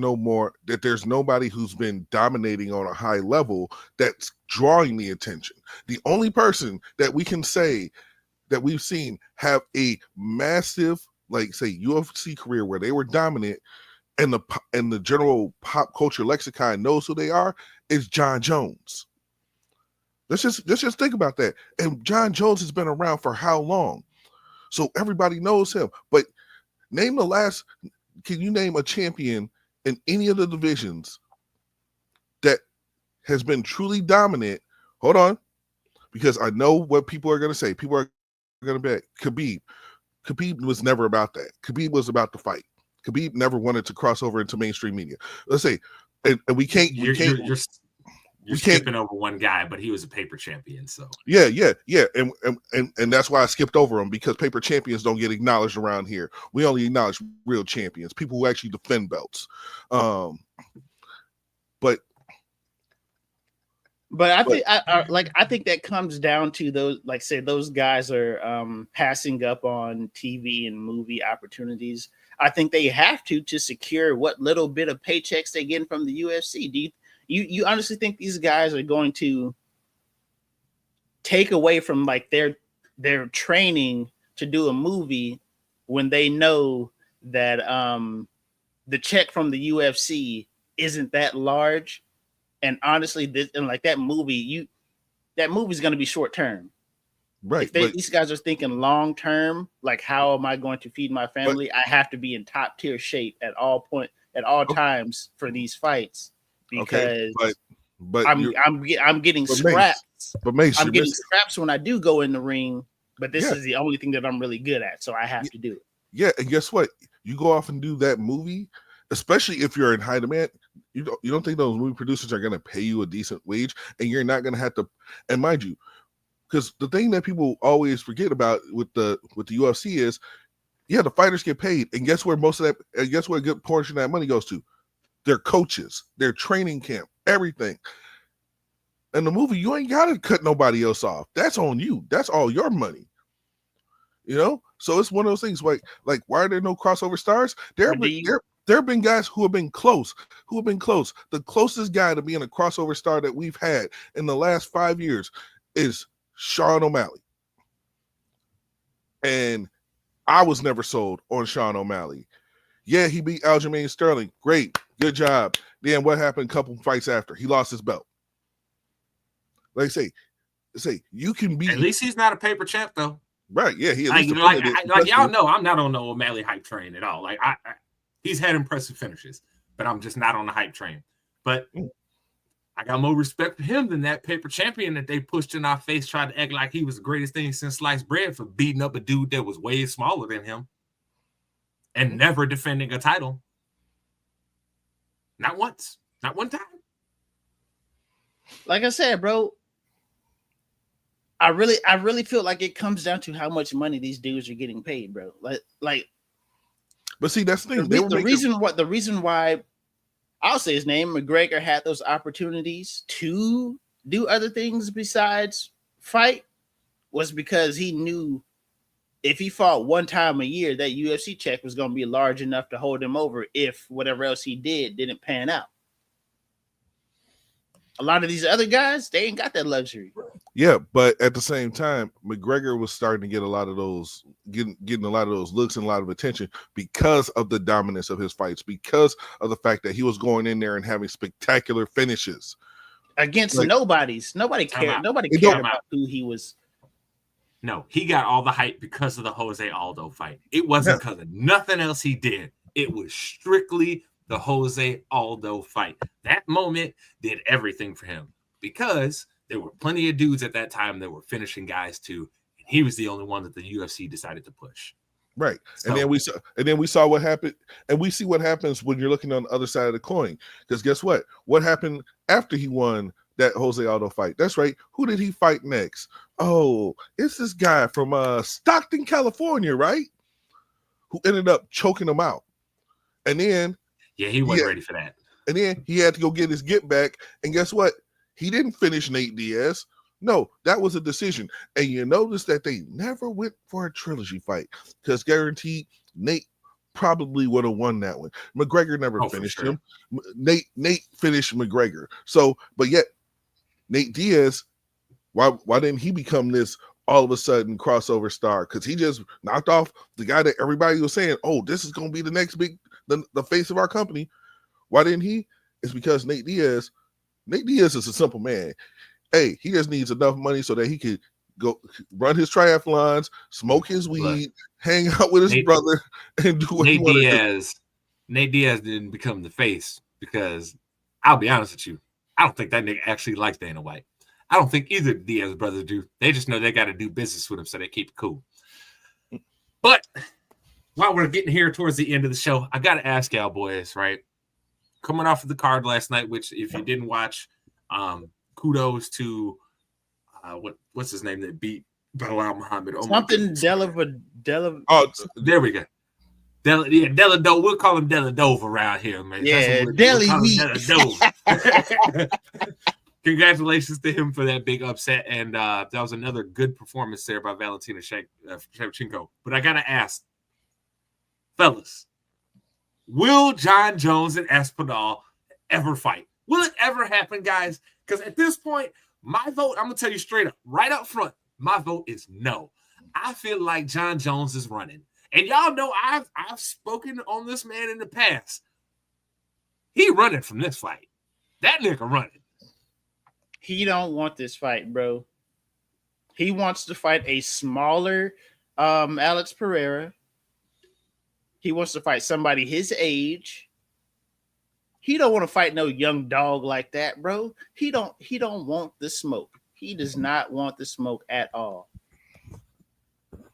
nobody who's been dominating on a high level that's drawing the attention. The only person that we can say that we've seen have a massive, like say UFC career where they were dominant and the general pop culture lexicon knows who they are is John Jones. Let's just think about that. And John Jones has been around for how long? So everybody knows him, but can you name a champion in any of the divisions that has been truly dominant. Hold on, because I know what people are going to say. People are going to bet Khabib. Khabib was never about that. Khabib was about the fight. Khabib never wanted to cross over into mainstream media. Let's say, and we can't. You're We skipping over one guy, but he was a paper champion. So yeah, and that's why I skipped over him, because paper champions don't get acknowledged around here. We only acknowledge real champions, people who actually defend belts. But I think I think that comes down to those, like say those guys are passing up on TV and movie opportunities. I think they have to secure what little bit of paychecks they get from the UFC. Do you honestly think these guys are going to take away from like their training to do a movie when they know that the check from the UFC isn't that large? And honestly, that movie's going to be short term, right? If these guys are thinking long term, like how am I going to feed my family? I have to be in top tier shape at all times for these fights, because but I'm getting scraps. Mace, I'm getting scraps when I do go in the ring. But this is the only thing that I'm really good at, so I have to do it. Yeah, and guess what? You go off and do that movie, especially if you're in high demand. You don't think those movie producers are going to pay you a decent wage, and you're not going to have to. And mind you, because the thing that people always forget about with the UFC is, the fighters get paid, and guess where most of that, and guess where a good portion of that money goes to? Their coaches, their training camp, everything. In the movie, you ain't got to cut nobody else off. That's on you. That's all your money. So it's one of those things. Like why are there no crossover stars? There have been guys who have been close. The closest guy to being a crossover star that we've had in the last 5 years is Sean O'Malley. And I was never sold on Sean O'Malley. Yeah, he beat Aljamain Sterling. Great. Good job. Then what happened a couple fights after? He lost his belt. Like I say, you can be. At least he's not a paper champ, though. Right, yeah. He like y'all know, I'm not on the O'Malley hype train at all. Like, he's had impressive finishes, but I'm just not on the hype train. But I got more respect for him than that paper champion that they pushed in our face, tried to act like he was the greatest thing since sliced bread for beating up a dude that was way smaller than him and never defending a title. Not once. Not one time. Like I said, bro, I really feel like it comes down to how much money these dudes are getting paid, bro. Like but see, that's the thing. The reason why I'll say his name, McGregor had those opportunities to do other things besides fight was because he knew if he fought one time a year, that UFC check was going to be large enough to hold him over if whatever else he didn't pan out. A lot of these other guys, they ain't got that luxury. Yeah, but at the same time, McGregor was starting to get a lot of those, getting a lot of those looks and a lot of attention because of the dominance of his fights, because of the fact that he was going in there and having spectacular finishes against nobodies. Nobody cared. Nobody cared about who he was. No, he got all the hype because of the Jose Aldo fight. It wasn't because of nothing else he did. It was strictly the Jose Aldo fight. That moment did everything for him because there were plenty of dudes at that time that were finishing guys too, and he was the only one that the UFC decided to push. Right. So, and then we saw what happened, and we see what happens when you're looking on the other side of the coin. Because guess what? What happened after he won that Jose Aldo fight? That's right. Who did he fight next? Oh, it's this guy from Stockton, California, right? Who ended up choking him out. And then he wasn't ready for that. And then he had to go get his get back. And guess what? He didn't finish Nate Diaz. No, that was a decision. And you notice that they never went for a trilogy fight because guaranteed Nate probably would have won that one. McGregor never finished him. Nate finished McGregor. So, but yet Nate Diaz, why didn't he become this all of a sudden crossover star? Because he just knocked off the guy that everybody was saying, oh, this is going to be the next big, the face of our company. Why didn't he? It's because Nate Diaz is a simple man. Hey, he just needs enough money so that he could go run his triathlons, smoke his weed, hang out with his brother, and do what he wanted to do. Nate Diaz didn't become the face because I'll be honest with you, I don't think that nigga actually likes Dana White. I don't think either Diaz brothers do. They just know they got to do business with him, so they keep it cool. But while we're getting here towards the end of the show, I got to ask y'all boys, right? Coming off of the card last night, which if you didn't watch, kudos to what's his name that beat Bilal Muhammad. Oh, something Oh, there we go. Deladova. We'll call him Deladova around here, man. Yeah, Deli meat. Congratulations to him for that big upset, and that was another good performance there by Valentina Shevchenko. But I gotta ask, fellas, will John Jones and Espinal ever fight? Will it ever happen, guys? Because at this point, my vote, I'm gonna tell you straight up, right up front, my vote is no. I feel like John Jones is running, and y'all know I've spoken on this man in the past. He running from this fight. That nigga running. He don't want this fight, bro. He wants to fight a smaller Alex Pereira. He wants to fight somebody his age. He don't want to fight no young dog like that, bro. He don't want the smoke. He does not want the smoke at all.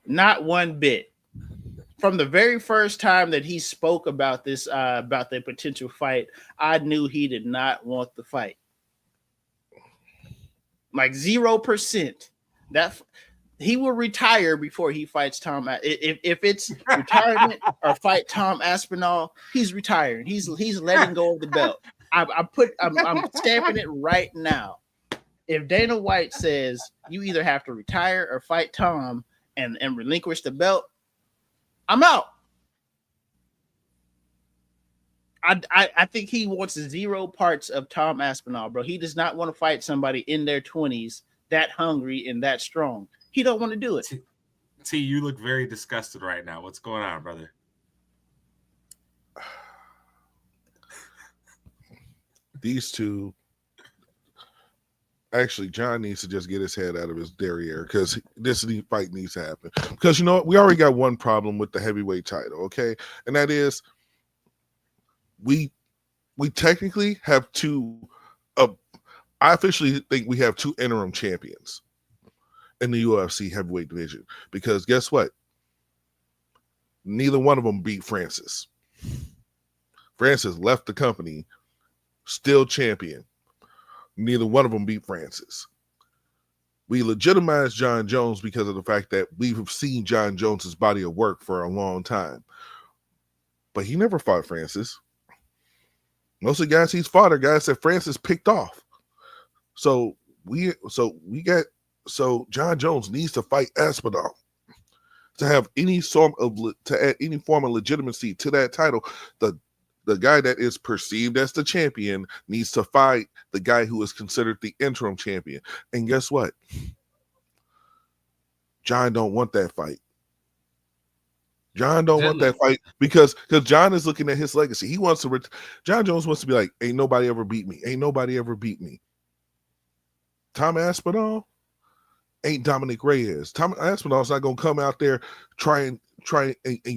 Not one bit. From the very first time that he spoke about this, about the potential fight, I knew he did not want the fight. Like 0%. That he will retire before he fights Tom. If it's retirement or fight Tom Aspinall, he's retiring. He's letting go of the belt. I'm stamping it right now. If Dana White says you either have to retire or fight Tom and relinquish the belt, I'm out. I think he wants 0 parts of Tom Aspinall, bro. He does not want to fight somebody in their 20s that hungry and that strong. He don't want to do it. T, you look very disgusted right now. What's going on, brother? These two. Actually, John needs to just get his head out of his derriere because this fight needs to happen. Because you know what? We already got one problem with the heavyweight title, okay? And that is we technically have two. I officially think we have 2 interim champions in the UFC heavyweight division because guess what? Neither one of them beat Francis. Francis left the company, still champion. Neither one of them beat Francis. We legitimized John Jones because of the fact that we've seen John Jones's body of work for a long time, but he never fought Francis. Most of the guys he's fought are guys that Francis picked off. So John Jones needs to fight Aspinall to have any form of legitimacy to that title. The guy that is perceived as the champion needs to fight the guy who is considered the interim champion. And guess what? John don't want that fight. John don't want that fight because John is looking at his legacy. He wants to. John Jones wants to be like, ain't nobody ever beat me. Ain't nobody ever beat me. Tom Aspinall ain't Dominic Reyes. Tom Aspinall's not gonna come out there try and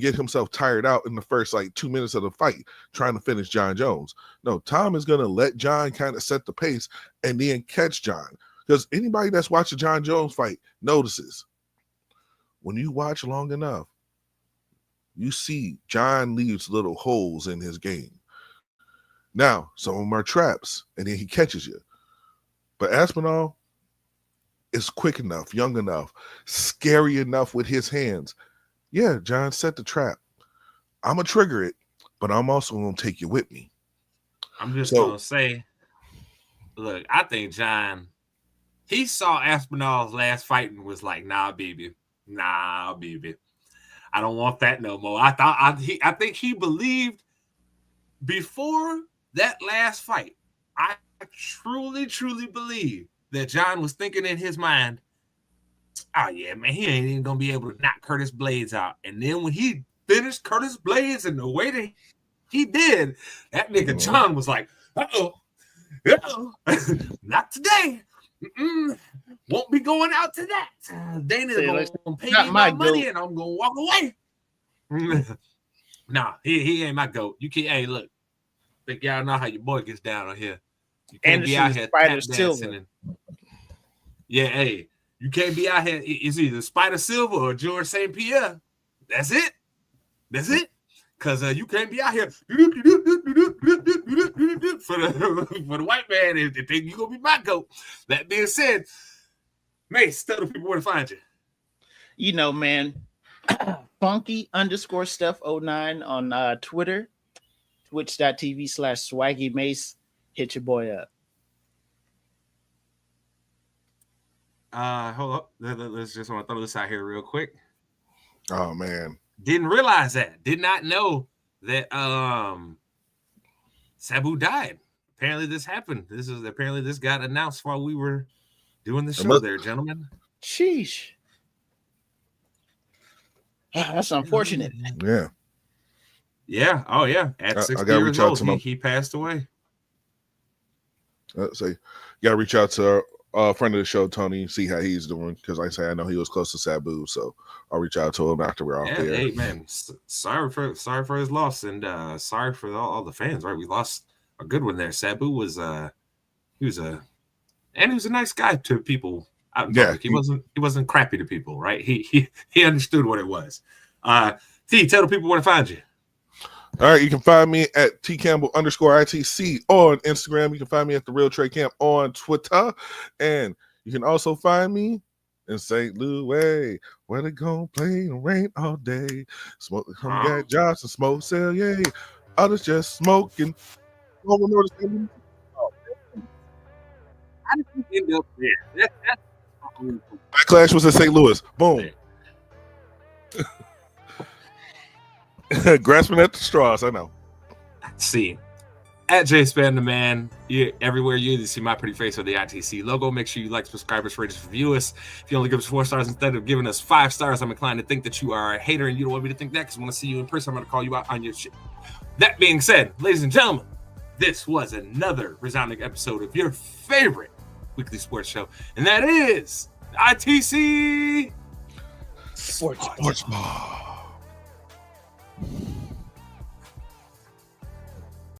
get himself tired out in the first 2 minutes of the fight trying to finish John Jones. No, Tom is gonna let John kind of set the pace and then catch John. Because anybody that's watched a John Jones fight notices when you watch long enough, you see John leaves little holes in his game. Now, some of them are traps, and then he catches you. But Aspinall is quick enough, young enough, scary enough with his hands. Yeah, John set the trap. I'm going to trigger it, but I'm also going to take you with me. I'm just going to say, look, I think John, he saw Aspinall's last fight and was like, nah, baby. I don't want that no more. I think he believed before that last fight. I truly believe that John was thinking in his mind, oh yeah, man, he ain't even gonna be able to knock Curtis Blades out. And then when he finished Curtis Blades and the way that he did, that nigga John was like, uh-oh, not today. Won't be going out to that. Dana's gonna pay me my money and I'm gonna walk away. Nah, he ain't my goat. You can't. Hey, look, think y'all know how your boy gets down on here. You can't be out here Spider tap Silver. dancing. Yeah, hey, you can't be out here. It's either Spider Silver or George St. Pierre. That's it. That's it. Because you can't be out here for the white man and think you're going to be my goat. That being said, Mace, tell the people where to find you. You know, man, funky_stuff09 on Twitter, twitch.tv/swaggy mace. Hit your boy up. Hold up. Let's just want to throw this out here real quick. Oh man. Didn't realize that. Did not know that Sabu died. Apparently this happened. Apparently this got announced while we were doing the show there, gentlemen. Sheesh. That's unfortunate. Yeah. Yeah. Oh yeah. At 60 gotta years reach out old, to he passed away. So you gotta reach out to a friend of the show, Tony, see how he's doing. Because like I say, I know he was close to Sabu, so I'll reach out to him after we're off there. Hey man, sorry for his loss, and sorry for all the fans. Right, we lost a good one there. Sabu was he was a nice guy to people out in public. He wasn't crappy to people. Right, he understood what it was. T, tell the people where to find you. All right, you can find me at tcampbell_ITC on Instagram. You can find me at The Real Trey Camp on Twitter. And you can also find me in St. Louis, where they gonna play in the rain all day. Smoke, come get jobs and smoke sell, yay. Others just smoking. How did you end up there? Backlash was in St. Louis. Boom. Grasping at the straws, I know. See, at JSpan the Man, everywhere you either see my pretty face or the ITC logo. Make sure you like, subscribe, rate us, review us. If you only give us 4 stars instead of giving us 5 stars, I'm inclined to think that you are a hater and you don't want me to think that because I want to see you in person. I'm going to call you out on your shit. That being said, ladies and gentlemen, this was another resounding episode of your favorite weekly sports show, and that is ITC Sportsball.